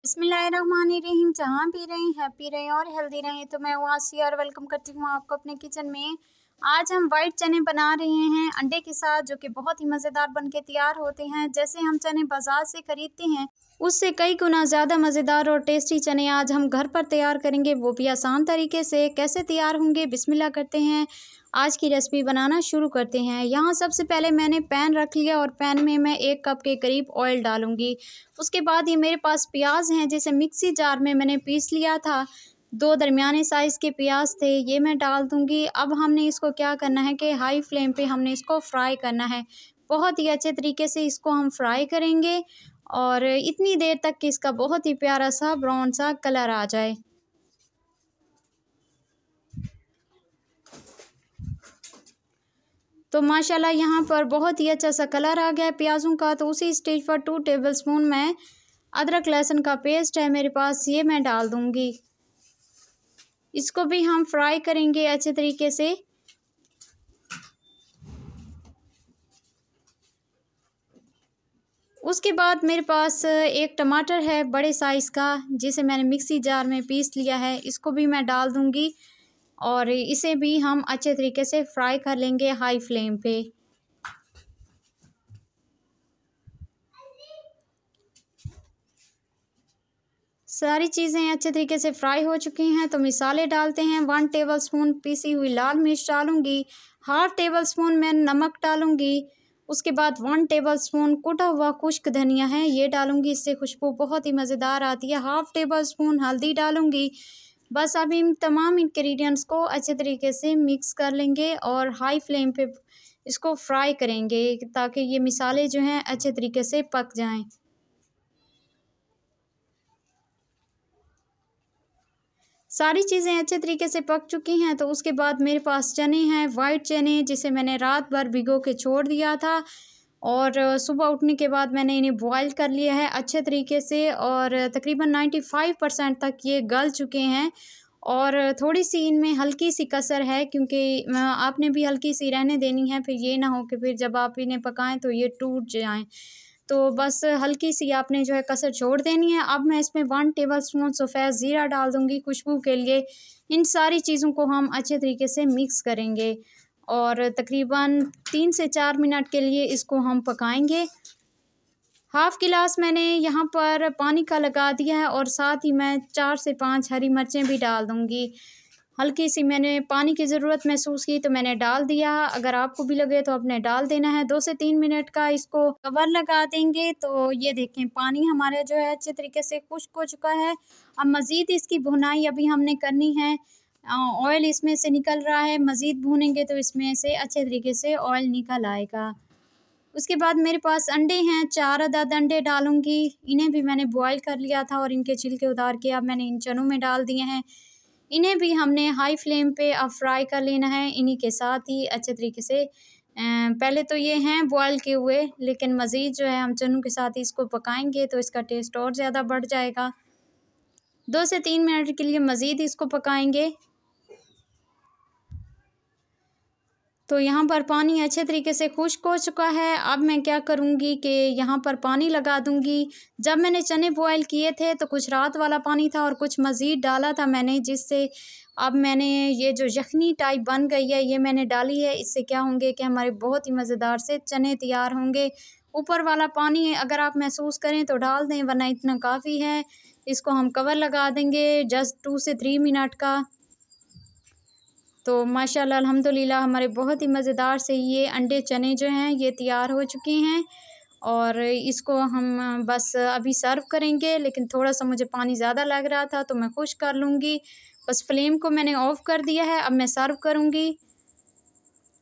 बिस्मिल्लाहिर्रहमानिर्रहीम। जहाँ भी रहें हैप्पी रहें और हेल्दी रहें। तो मैं वासी और वेलकम करती हूँ आपको अपने किचन में। आज हम वाइट चने बना रहे हैं अंडे के साथ, जो कि बहुत ही मज़ेदार बनके तैयार होते हैं। जैसे हम चने बाज़ार से खरीदते हैं उससे कई गुना ज़्यादा मज़ेदार और टेस्टी चने आज हम घर पर तैयार करेंगे, वो भी आसान तरीके से। कैसे तैयार होंगे, बिस्मिल्लाह करते हैं, आज की रेसिपी बनाना शुरू करते हैं। यहाँ सबसे पहले मैंने पैन रख लिया और पैन में मैं 1 कप के करीब ऑयल डालूंगी। उसके बाद ये मेरे पास प्याज हैं, जिसे मिक्सी जार में मैंने पीस लिया था। 2 दरमियाने साइज़ के प्याज थे, ये मैं डाल दूंगी। अब हमने इसको क्या करना है कि हाई फ्लेम पे हमने इसको फ्राई करना है। बहुत ही अच्छे तरीके से इसको हम फ्राई करेंगे और इतनी देर तक कि इसका बहुत ही प्यारा सा ब्राउन सा कलर आ जाए। तो माशाल्लाह यहाँ पर बहुत ही अच्छा सा कलर आ गया है प्याज़ों का। तो उसी स्टेज पर 2 टेबलस्पून मैं अदरक लहसुन का पेस्ट है मेरे पास, ये मैं डाल दूँगी। इसको भी हम फ्राई करेंगे अच्छे तरीके से। उसके बाद मेरे पास 1 टमाटर है बड़े साइज़ का, जिसे मैंने मिक्सी जार में पीस लिया है, इसको भी मैं डाल दूँगी और इसे भी हम अच्छे तरीके से फ्राई कर लेंगे हाई फ्लेम पे। सारी चीज़ें अच्छे तरीके से फ्राई हो चुकी हैं, तो मसाले डालते हैं। 1 टेबलस्पून पिसी हुई लाल मिर्च डालूँगी, हाफ़ टेबलस्पून मैं नमक डालूँगी। उसके बाद 1 टेबलस्पून कुटा हुआ खुश्क धनिया है, ये डालूँगी, इससे खुशबू बहुत ही मज़ेदार आती है। हाफ़ टेबलस्पून हल्दी डालूँगी। बस अब इन तमाम इंग्रेडिएंट्स को अच्छे तरीके से मिक्स कर लेंगे और हाई फ्लेम पे इसको फ्राई करेंगे, ताकि ये मसाले जो हैं अच्छे तरीके से पक जाएँ। सारी चीज़ें अच्छे तरीके से पक चुकी हैं, तो उसके बाद मेरे पास चने हैं, वाइट चने, जिसे मैंने रात भर भिगो के छोड़ दिया था और सुबह उठने के बाद मैंने इन्हें बॉयल कर लिया है अच्छे तरीके से और तकरीबन 95% तक ये गल चुके हैं और थोड़ी-सी इनमें हल्की-सी कसर है, क्योंकि आपने भी हल्की-सी रहने देनी है, फिर ये ना हो कि फिर जब आप इन्हें पकाएँ तो ये टूट जाएँ। तो बस हल्की-सी आपने जो है कसर छोड़ देनी है। अब मैं इसमें 1 टेबलस्पून सफ़ेद ज़ीरा डाल दूँगी खुशबू के लिए। इन सारी चीज़ों को हम अच्छे तरीके से मिक्स करेंगे और तकरीबन 3 से 4 मिनट के लिए इसको हम पकाएँगे। हाफ़ गिलास मैंने यहाँ पर पानी का लगा दिया है और साथ ही मैं 4 से 5 हरी मिर्चें भी डाल दूँगी। हल्की-सी मैंने पानी की ज़रूरत महसूस की तो मैंने डाल दिया। अगर आपको भी लगे तो आपने डाल देना है। 2 से 3 मिनट का इसको कवर लगा देंगे। तो ये देखें, पानी हमारा जो है अच्छे तरीके से खुश्क हो चुका है। अब मज़ीद इसकी भुनाई अभी हमने करनी है। ऑयल इसमें से निकल रहा है, मज़ीद भूनेंगे तो इसमें से अच्छे तरीके से ऑयल निकल आएगा। उसके बाद मेरे पास अंडे हैं, 4 अदद अंडे डालूँगी। इन्हें भी मैंने बॉयल कर लिया था और इनके छिलके उतार के अब मैंने इन चनों में डाल दिए हैं। इन्हें भी हमने हाई फ्लेम पे अब फ्राई कर लेना है, इन्हीं के साथ ही अच्छे तरीके से। पहले तो ये हैं बॉयल किए हुए, लेकिन मज़ीद जो है हम चनों के साथ ही इसको पकाएंगे तो इसका टेस्ट और ज़्यादा बढ़ जाएगा। 2 से 3 मिनट के लिए मज़ीद इसको पकाएंगे। तो यहाँ पर पानी अच्छे तरीके से खुश्क हो चुका है। अब मैं क्या करूँगी कि यहाँ पर पानी लगा दूँगी। जब मैंने चने बॉयल किए थे तो कुछ रात वाला पानी था और कुछ मज़ीद डाला था मैंने, जिससे अब मैंने ये जो यखनी टाइप बन गई है ये मैंने डाली है। इससे क्या होंगे कि हमारे बहुत ही मज़ेदार से चने तैयार होंगे। ऊपर वाला पानी अगर आप महसूस करें तो डाल दें, वरना इतना काफ़ी है। इसको हम कवर लगा देंगे जस्ट 2 से 3 मिनट का। तो माशाल्लाह अल्हम्दुलिल्लाह हमारे बहुत ही मज़ेदार से ये अंडे चने जो हैं ये तैयार हो चुके हैं और इसको हम बस अभी सर्व करेंगे। लेकिन थोड़ा-सा मुझे पानी ज़्यादा लग रहा था तो मैं खुश कर लूँगी। बस फ्लेम को मैंने ऑफ़ कर दिया है, अब मैं सर्व करूँगी।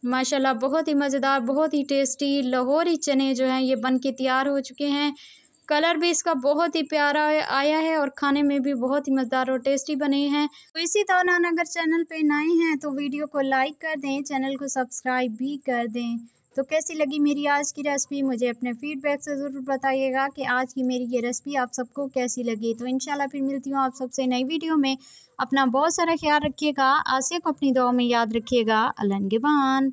माशाल्लाह बहुत ही मज़ेदार, बहुत ही टेस्टी लाहौरी चने जो हैं ये बन के तैयार हो चुके हैं। कलर भी इसका बहुत ही प्यारा आया है और खाने में भी बहुत ही मज़ेदार और टेस्टी बने हैं। तो इसी दौरान अगर चैनल पे नए हैं तो वीडियो को लाइक कर दें, चैनल को सब्सक्राइब भी कर दें। तो कैसी लगी मेरी आज की रेसिपी, मुझे अपने फीडबैक से ज़रूर बताइएगा कि आज की मेरी ये रेसिपी आप सबको कैसी लगी। तो इंशाल्लाह फिर मिलती हूँ आप सबसे नई वीडियो में। अपना बहुत सारा ख्याल रखिएगा। आसिया को अपनी दुआ में याद रखिएगा। अल्लाह निगहबान।